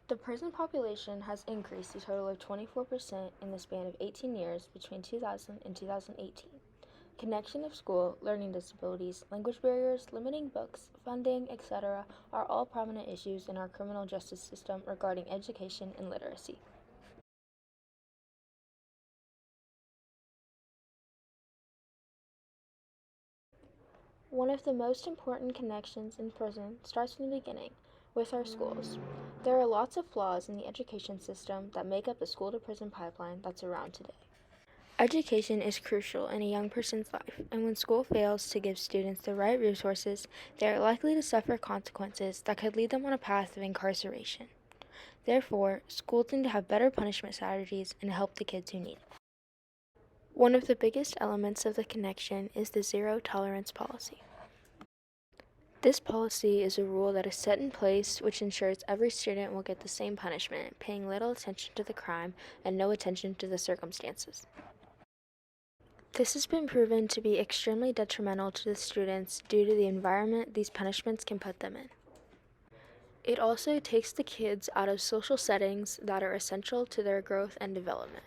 The prison population has increased a total of 24% in the span of 18 years between 2000 and 2018. Connection of school, learning disabilities, language barriers, limiting books, funding, etc. are all prominent issues in our criminal justice system regarding education and literacy. One of the most important connections in prison starts from the beginning, with our schools. There are lots of flaws in the education system that make up the school to prison pipeline that's around today. Education is crucial in a young person's life, and when school fails to give students the right resources, they are likely to suffer consequences that could lead them on a path of incarceration. Therefore, schools need to have better punishment strategies and help the kids who need it. One of the biggest elements of the connection is the zero tolerance policy. This policy is a rule that is set in place which ensures every student will get the same punishment, paying little attention to the crime and no attention to the circumstances. This has been proven to be extremely detrimental to the students due to the environment these punishments can put them in. It also takes the kids out of social settings that are essential to their growth and development.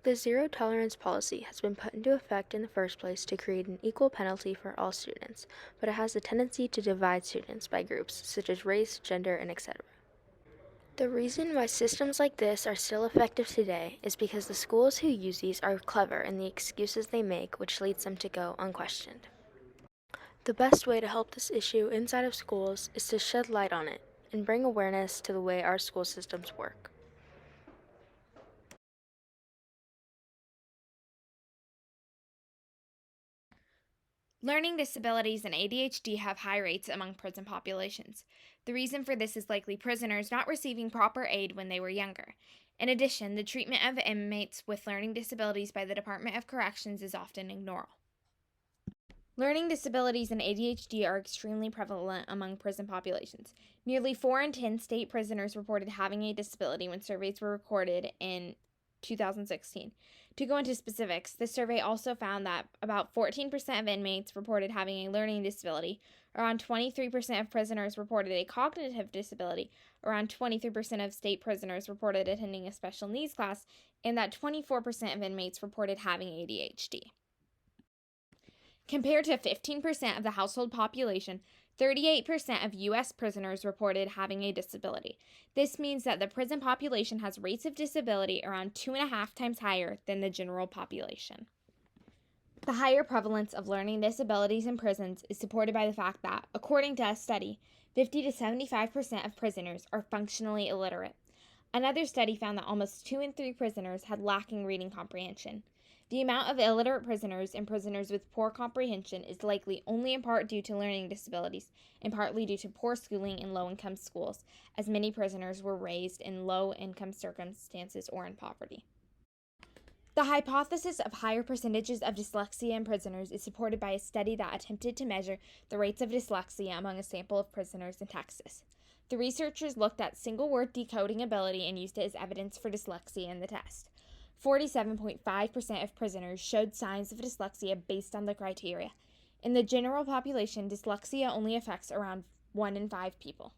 The zero tolerance policy has been put into effect in the first place to create an equal penalty for all students, but it has a tendency to divide students by groups such as race, gender, and etc. The reason why systems like this are still effective today is because the schools who use these are clever in the excuses they make, which leads them to go unquestioned. The best way to help this issue inside of schools is to shed light on it and bring awareness to the way our school systems work. Learning disabilities and ADHD have high rates among prison populations. The reason for this is likely prisoners not receiving proper aid when they were younger. In addition, the treatment of inmates with learning disabilities by the Department of Corrections is often ignored. Learning disabilities and ADHD are extremely prevalent among prison populations. Nearly 4 in 10 state prisoners reported having a disability when surveys were recorded in 2016. To go into specifics, this survey also found that about 14% of inmates reported having a learning disability, around 23% of prisoners reported a cognitive disability, around 23% of state prisoners reported attending a special needs class, and that 24% of inmates reported having ADHD. Compared to 15% of the household population, 38% of U.S. prisoners reported having a disability. This means that the prison population has rates of disability around 2.5 times higher than the general population. The higher prevalence of learning disabilities in prisons is supported by the fact that, according to a study, 50 to 75% of prisoners are functionally illiterate. Another study found that almost 2 in 3 prisoners had lacking reading comprehension. The amount of illiterate prisoners and prisoners with poor comprehension is likely only in part due to learning disabilities and partly due to poor schooling in low-income schools, as many prisoners were raised in low-income circumstances or in poverty. The hypothesis of higher percentages of dyslexia in prisoners is supported by a study that attempted to measure the rates of dyslexia among a sample of prisoners in Texas. The researchers looked at single-word decoding ability and used it as evidence for dyslexia in the test. 47.5% of prisoners showed signs of dyslexia based on the criteria. In the general population, dyslexia only affects around 1 in 5 people.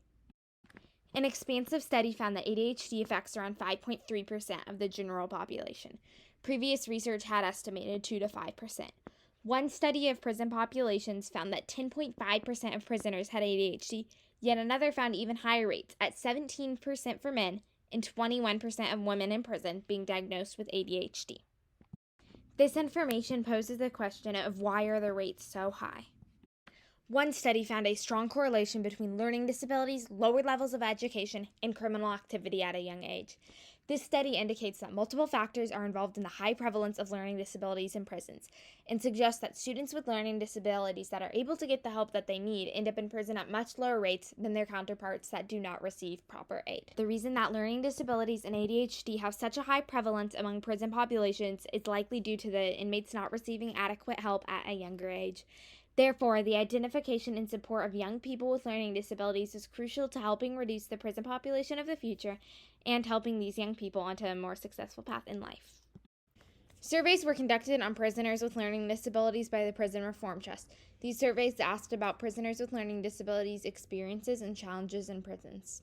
An expansive study found that ADHD affects around 5.3% of the general population. Previous research had estimated 2 to 5%. One study of prison populations found that 10.5% of prisoners had ADHD, yet another found even higher rates at 17% for men and 21% of women in prison being diagnosed with ADHD. This information poses the question of why are the rates so high? One study found a strong correlation between learning disabilities, lower levels of education, and criminal activity at a young age. This study indicates that multiple factors are involved in the high prevalence of learning disabilities in prisons and suggests that students with learning disabilities that are able to get the help that they need end up in prison at much lower rates than their counterparts that do not receive proper aid. The reason that learning disabilities and ADHD have such a high prevalence among prison populations is likely due to the inmates not receiving adequate help at a younger age. Therefore, the identification and support of young people with learning disabilities is crucial to helping reduce the prison population of the future and helping these young people onto a more successful path in life. Surveys were conducted on prisoners with learning disabilities by the Prison Reform Trust. These surveys asked about prisoners with learning disabilities experiences and challenges in prisons.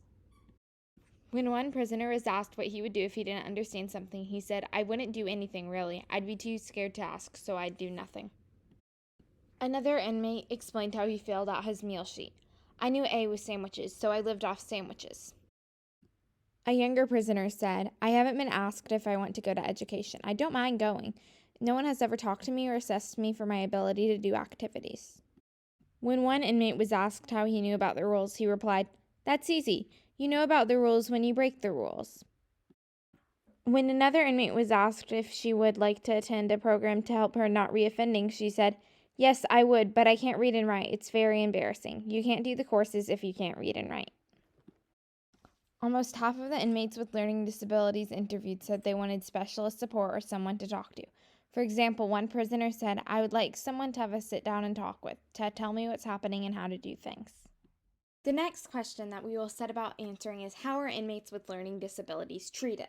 When one prisoner was asked what he would do if he didn't understand something, he said, "I wouldn't do anything really. I'd be too scared to ask, so I'd do nothing." Another inmate explained how he filled out his meal sheet. "I knew A was sandwiches, so I lived off sandwiches." A younger prisoner said, "I haven't been asked if I want to go to education. I don't mind going. No one has ever talked to me or assessed me for my ability to do activities." When one inmate was asked how he knew about the rules, he replied, "That's easy. You know about the rules when you break the rules." When another inmate was asked if she would like to attend a program to help her not reoffending, she said, "Yes, I would, but I can't read and write. It's very embarrassing. You can't do the courses if you can't read and write." Almost half of the inmates with learning disabilities interviewed said they wanted specialist support or someone to talk to. For example, one prisoner said, "I would like someone to have a sit down and talk with, to tell me what's happening and how to do things." The next question that we will set about answering is, how are inmates with learning disabilities treated?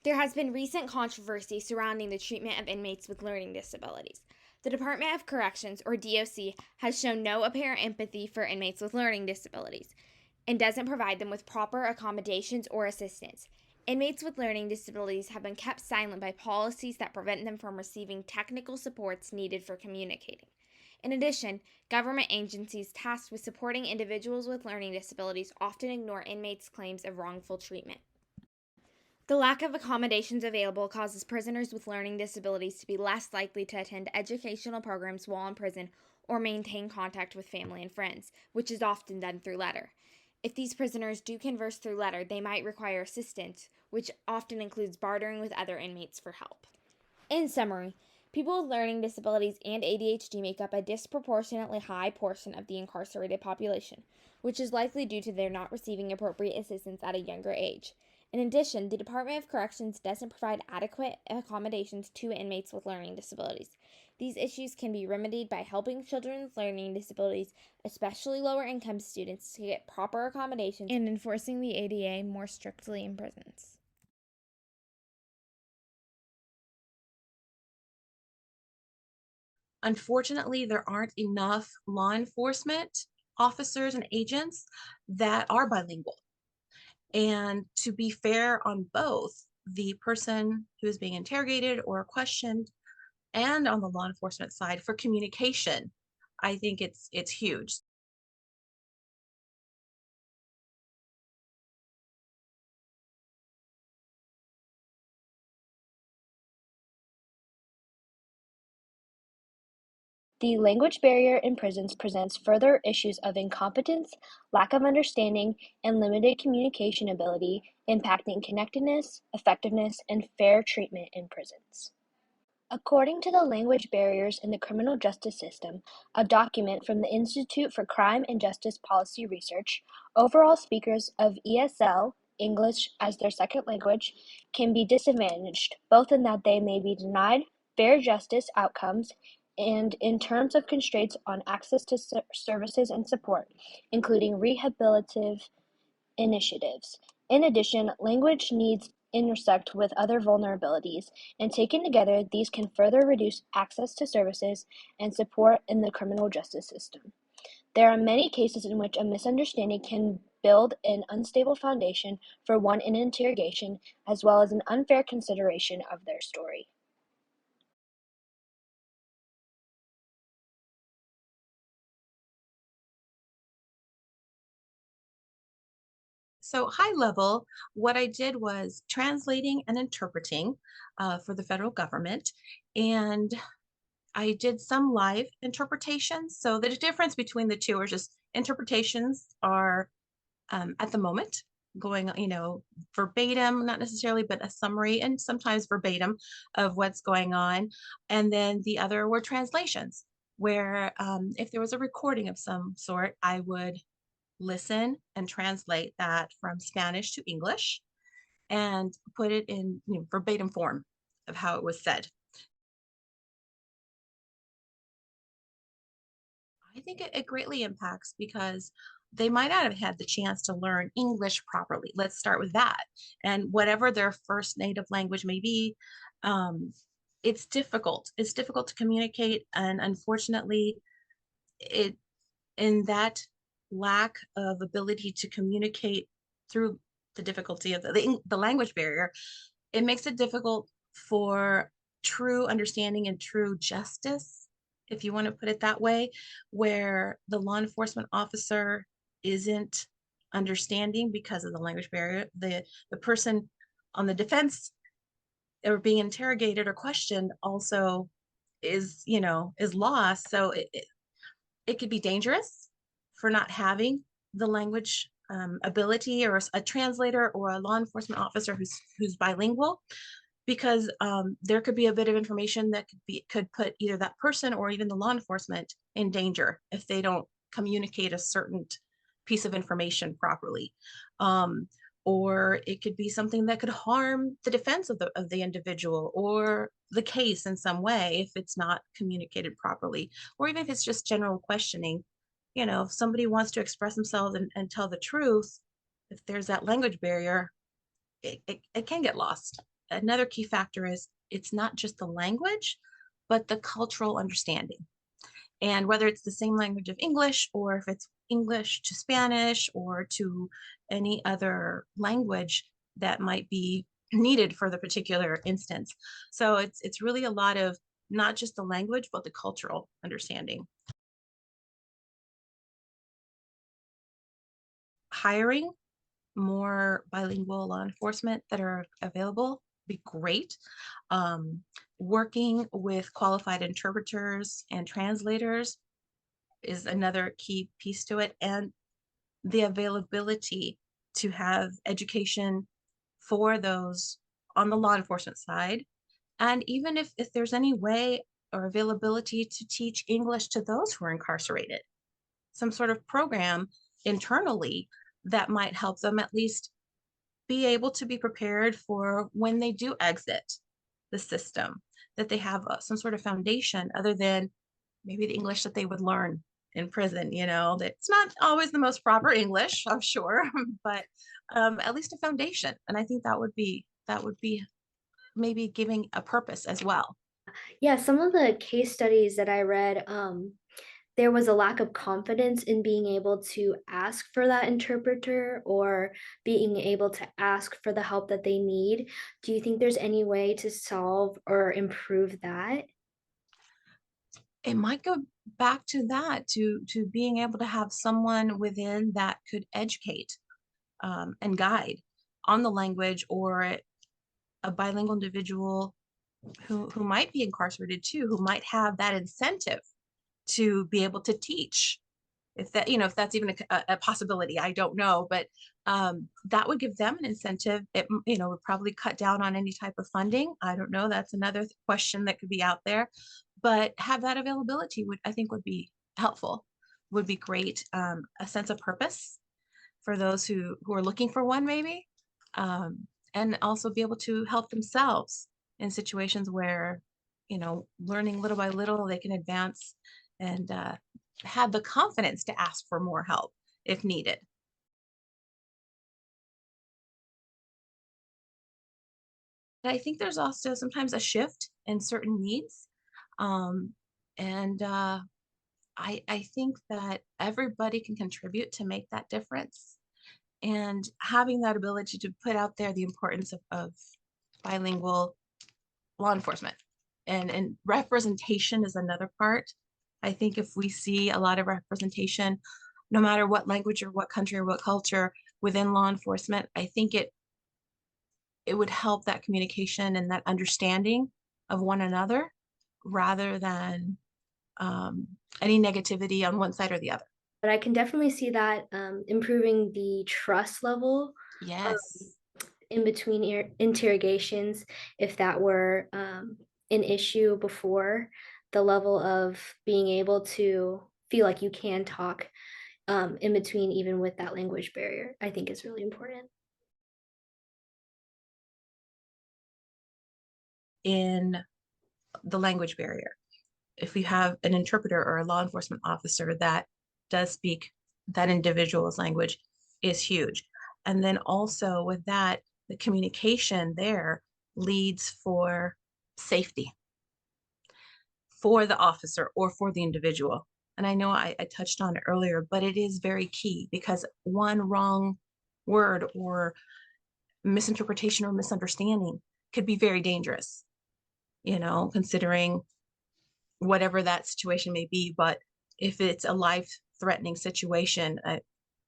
There has been recent controversy surrounding the treatment of inmates with learning disabilities. The Department of Corrections, or DOC, has shown no apparent empathy for inmates with learning disabilities and doesn't provide them with proper accommodations or assistance. Inmates with learning disabilities have been kept silent by policies that prevent them from receiving technical supports needed for communicating. In addition, government agencies tasked with supporting individuals with learning disabilities often ignore inmates' claims of wrongful treatment. The lack of accommodations available causes prisoners with learning disabilities to be less likely to attend educational programs while in prison or maintain contact with family and friends, which is often done through letter. If these prisoners do converse through letter, they might require assistance, which often includes bartering with other inmates for help. In summary, people with learning disabilities and ADHD make up a disproportionately high portion of the incarcerated population, which is likely due to their not receiving appropriate assistance at a younger age. In addition, the Department of Corrections doesn't provide adequate accommodations to inmates with learning disabilities. These issues can be remedied by helping children with learning disabilities, especially lower income students, to get proper accommodations and enforcing the ADA more strictly in prisons. Unfortunately, there aren't enough law enforcement officers and agents that are bilingual. And to be fair on both the person who is being interrogated or questioned and on the law enforcement side for communication, I think it's huge. The language barrier in prisons presents further issues of incompetence, lack of understanding, and limited communication ability, impacting connectedness, effectiveness, and fair treatment in prisons. According to the Language Barriers in the Criminal Justice System, a document from the Institute for Crime and Justice Policy Research, overall speakers of ESL, English as their second language, can be disadvantaged, both in that they may be denied fair justice outcomes and in terms of constraints on access to services and support, including rehabilitative initiatives. In addition, language needs intersect with other vulnerabilities, and taken together, these can further reduce access to services and support in the criminal justice system. There are many cases in which a misunderstanding can build an unstable foundation for one in interrogation, as well as an unfair consideration of their story. So high level, what I did was translating and interpreting for the federal government. And I did some live interpretations. So the difference between the two are just interpretations are at the moment going, verbatim, not necessarily, but a summary and sometimes verbatim of what's going on. And then the other were translations, where if there was a recording of some sort, I would listen and translate that from Spanish to English and put it in verbatim form of how it was said. I think it greatly impacts because they might not have had the chance to learn English properly. Let's start with that. And whatever their first native language may be, um, it's difficult. It's difficult to communicate. And unfortunately, it in that lack of ability to communicate through the difficulty of the language barrier, it makes it difficult for true understanding and true justice, if you want to put it that way, where the law enforcement officer isn't understanding because of the language barrier. The person on the defense or being interrogated or questioned also is lost. So it could be dangerous for not having the language ability, or a translator or a law enforcement officer who's bilingual, because there could be a bit of information that could put either that person or even the law enforcement in danger if they don't communicate a certain piece of information properly. Um, or it could be something that could harm the defense of the individual or the case in some way if it's not communicated properly, or even if it's just general questioning. If somebody wants to express themselves and tell the truth, if there's that language barrier, it can get lost. Another key factor is it's not just the language, but the cultural understanding. And whether it's the same language of English, or if it's English to Spanish or to any other language that might be needed for the particular instance. So it's really a lot of not just the language, but the cultural understanding. Hiring more bilingual law enforcement that are available be great. Um, Working with qualified interpreters and translators is another key piece to it, and the availability to have education for those on the law enforcement side. And even if there's any way or availability to teach English to those who are incarcerated, some sort of program internally that might help them at least be able to be prepared for when they do exit the system, that they have some sort of foundation other than maybe the English that they would learn in prison. That's not always the most proper English, I'm sure, but at least a foundation. And I think that would be maybe giving a purpose as well. Yeah, some of the case studies that I read, there was a lack of confidence in being able to ask for that interpreter or being able to ask for the help that they need. Do you think there's any way to solve or improve that? It might go back to that, to being able to have someone within that could educate and guide on the language, or a bilingual individual who might be incarcerated too, who might have that incentive to be able to teach. If that's even a possibility, I don't know, but that would give them an incentive. It would probably cut down on any type of funding. I don't know. That's another question that could be out there, but have that availability would be helpful, would be great. A sense of purpose for those who are looking for one, maybe, and also be able to help themselves in situations where, learning little by little, they can advance and have the confidence to ask for more help if needed. But I think there's also sometimes a shift in certain needs. Um, and I think that everybody can contribute to make that difference. And having that ability to put out there the importance of bilingual law enforcement, and representation is another part. I think if we see a lot of representation, no matter what language or what country or what culture within law enforcement, I think it would help that communication and that understanding of one another, rather than any negativity on one side or the other. But I can definitely see that improving the trust level Yes. in between interrogations, if that were an issue before, the level of being able to feel like you can talk in between, even with that language barrier, I think is really important. In the language barrier, if we have an interpreter or a law enforcement officer that does speak that individual's language, is huge. And then also with that, the communication there leads for safety for the officer or for the individual. And I know I touched on it earlier, but it is very key, because one wrong word or misinterpretation or misunderstanding could be very dangerous, considering whatever that situation may be. But if it's a life-threatening situation,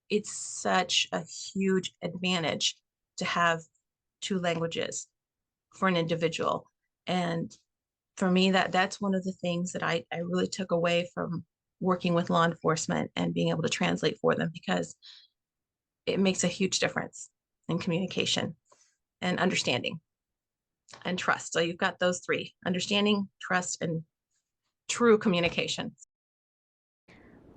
it's such a huge advantage to have two languages for an individual. And for me, that's one of the things that I really took away from working with law enforcement and being able to translate for them, because it makes a huge difference in communication and understanding and trust. So you've got those three: understanding, trust, and true communication.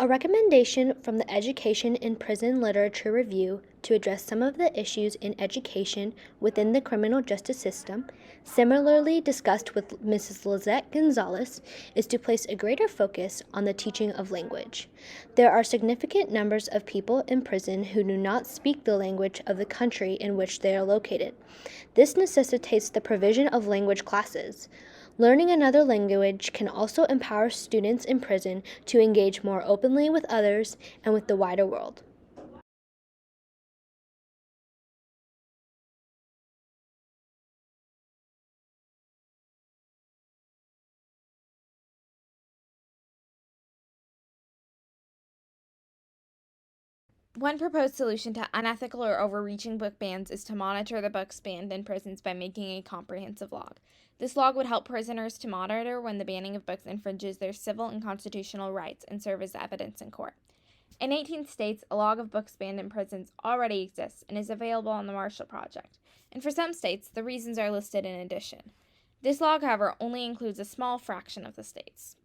A recommendation from the Education in Prison Literature Review to address some of the issues in education within the criminal justice system, similarly discussed with Mrs. Lizette Gonzalez, is to place a greater focus on the teaching of language. There are significant numbers of people in prison who do not speak the language of the country in which they are located. This necessitates the provision of language classes. Learning another language can also empower students in prison to engage more openly with others and with the wider world. One proposed solution to unethical or overreaching book bans is to monitor the books banned in prisons by making a comprehensive log. This log would help prisoners to monitor when the banning of books infringes their civil and constitutional rights and serve as evidence in court. In 18 states, a log of books banned in prisons already exists and is available on the Marshall Project, and for some states, the reasons are listed in addition. This log, however, only includes a small fraction of the states.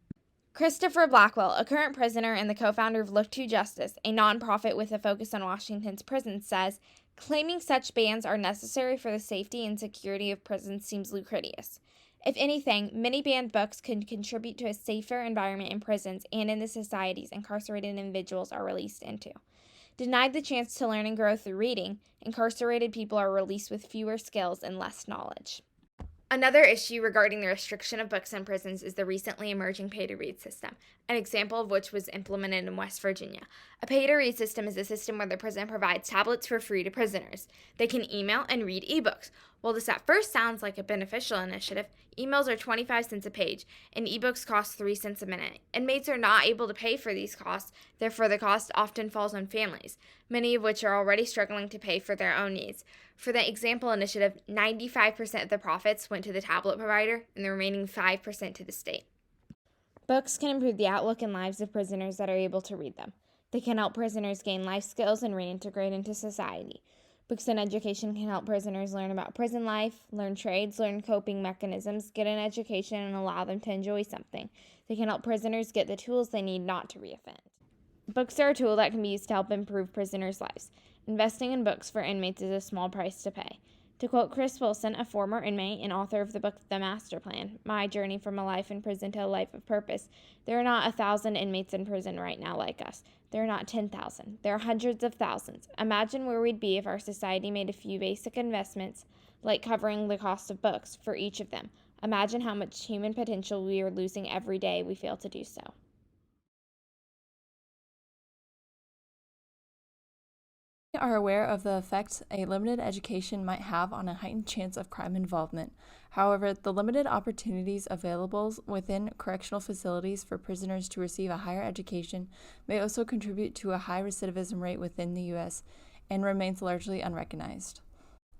Christopher Blackwell, a current prisoner and the co-founder of Look to Justice, a nonprofit with a focus on Washington's prisons, says, claiming such bans are necessary for the safety and security of prisons seems lucrative. If anything, many banned books can contribute to a safer environment in prisons and in the societies incarcerated individuals are released into. Denied the chance to learn and grow through reading, incarcerated people are released with fewer skills and less knowledge. Another issue regarding the restriction of books in prisons is the recently emerging pay-to-read system, an example of which was implemented in West Virginia. A pay-to-read system is a system where the prison provides tablets for free to prisoners. They can email and read ebooks. While this at first sounds like a beneficial initiative, emails are 25 cents a page, and ebooks cost 3 cents a minute. Inmates are not able to pay for these costs, therefore the cost often falls on families, many of which are already struggling to pay for their own needs. For the example initiative, 95% of the profits went to the tablet provider and the remaining 5% to the state. Books can improve the outlook and lives of prisoners that are able to read them. They can help prisoners gain life skills and reintegrate into society. Books and education can help prisoners learn about prison life, learn trades, learn coping mechanisms, get an education, and allow them to enjoy something. They can help prisoners get the tools they need not to reoffend. Books are a tool that can be used to help improve prisoners' lives. Investing in books for inmates is a small price to pay. To quote Chris Wilson, a former inmate and author of the book The Master Plan, My Journey from a Life in Prison to a Life of Purpose, there are not 1,000 inmates in prison right now like us. There are not 10,000. There are hundreds of thousands. Imagine where we'd be if our society made a few basic investments, like covering the cost of books, for each of them. Imagine how much human potential we are losing every day we fail to do so. Are aware of the effects a limited education might have on a heightened chance of crime involvement. However, the limited opportunities available within correctional facilities for prisoners to receive a higher education may also contribute to a high recidivism rate within the U.S. and remains largely unrecognized.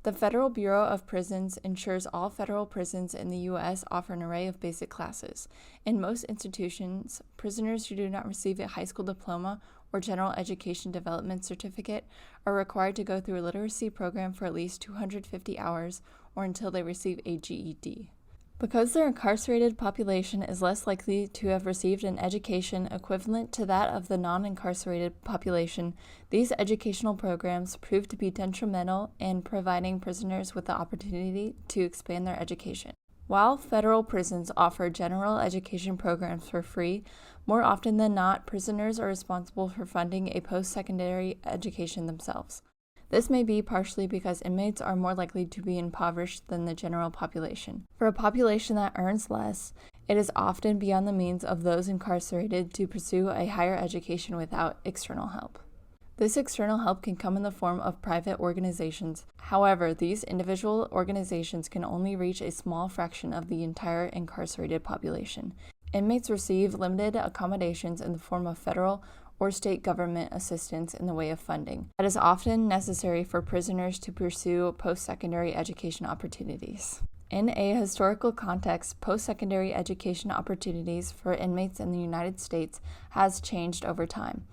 The Federal Bureau of Prisons ensures all federal prisons in the U.S. offer an array of basic classes. In most institutions, prisoners who do not receive a high school diploma or general education development certificate are required to go through a literacy program for at least 250 hours or until they receive a GED. Because their incarcerated population is less likely to have received an education equivalent to that of the non-incarcerated population, these educational programs prove to be detrimental in providing prisoners with the opportunity to expand their education. While federal prisons offer general education programs for free, more often than not, prisoners are responsible for funding a post-secondary education themselves. This may be partially because inmates are more likely to be impoverished than the general population. For a population that earns less, it is often beyond the means of those incarcerated to pursue a higher education without external help. This external help can come in the form of private organizations. However, these individual organizations can only reach a small fraction of the entire incarcerated population. Inmates receive limited accommodations in the form of federal or state government assistance in the way of funding that is often necessary for prisoners to pursue post-secondary education opportunities. In a historical context, post-secondary education opportunities for inmates in the United States has changed over time.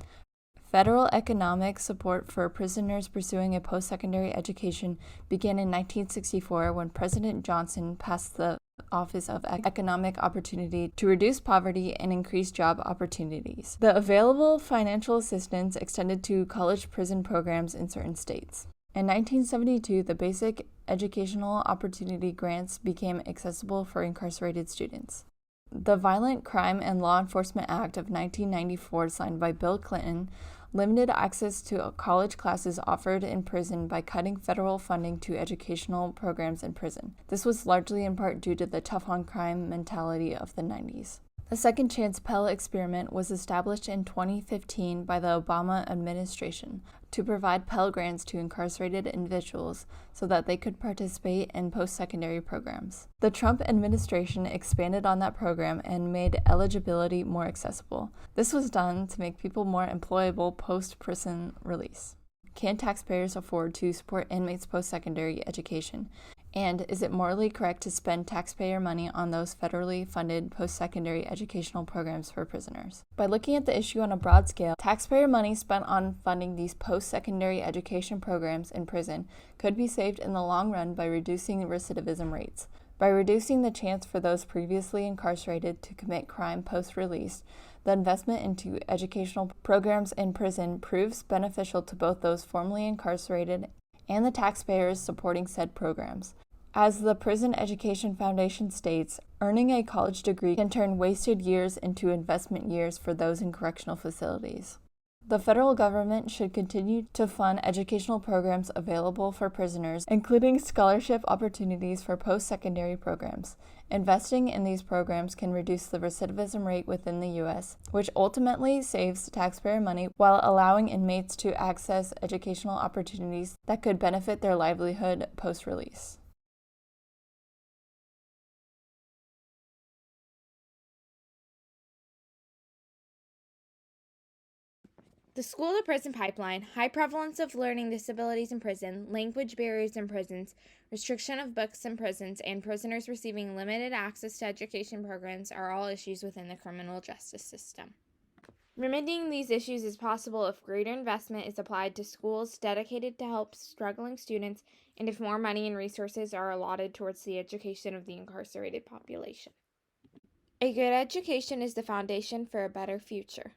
Federal economic support for prisoners pursuing a post-secondary education began in 1964 when President Johnson passed the Office of Economic Opportunity to reduce poverty and increase job opportunities. The available financial assistance extended to college prison programs in certain states. In 1972, the Basic Educational Opportunity Grants became accessible for incarcerated students. The Violent Crime and Law Enforcement Act of 1994, signed by Bill Clinton, limited access to college classes offered in prison by cutting federal funding to educational programs in prison. This was largely in part due to the tough-on-crime mentality of the 90s. The Second Chance Pell experiment was established in 2015 by the Obama administration to provide Pell Grants to incarcerated individuals so that they could participate in post-secondary programs. The Trump administration expanded on that program and made eligibility more accessible. This was done to make people more employable post-prison release. Can taxpayers afford to support inmates' post-secondary education? And is it morally correct to spend taxpayer money on those federally funded post-secondary educational programs for prisoners? By looking at the issue on a broad scale, taxpayer money spent on funding these post-secondary education programs in prison could be saved in the long run by reducing recidivism rates. By reducing the chance for those previously incarcerated to commit crime post-release, the investment into educational programs in prison proves beneficial to both those formerly incarcerated and the taxpayers supporting said programs. As the Prison Education Foundation states, earning a college degree can turn wasted years into investment years for those in correctional facilities. The federal government should continue to fund educational programs available for prisoners, including scholarship opportunities for post-secondary programs. Investing in these programs can reduce the recidivism rate within the U.S., which ultimately saves taxpayer money while allowing inmates to access educational opportunities that could benefit their livelihood post-release. The school to prison pipeline, high prevalence of learning disabilities in prison, language barriers in prisons, restriction of books in prisons, and prisoners receiving limited access to education programs are all issues within the criminal justice system. Remedying these issues is possible if greater investment is applied to schools dedicated to help struggling students and if more money and resources are allotted towards the education of the incarcerated population. A good education is the foundation for a better future.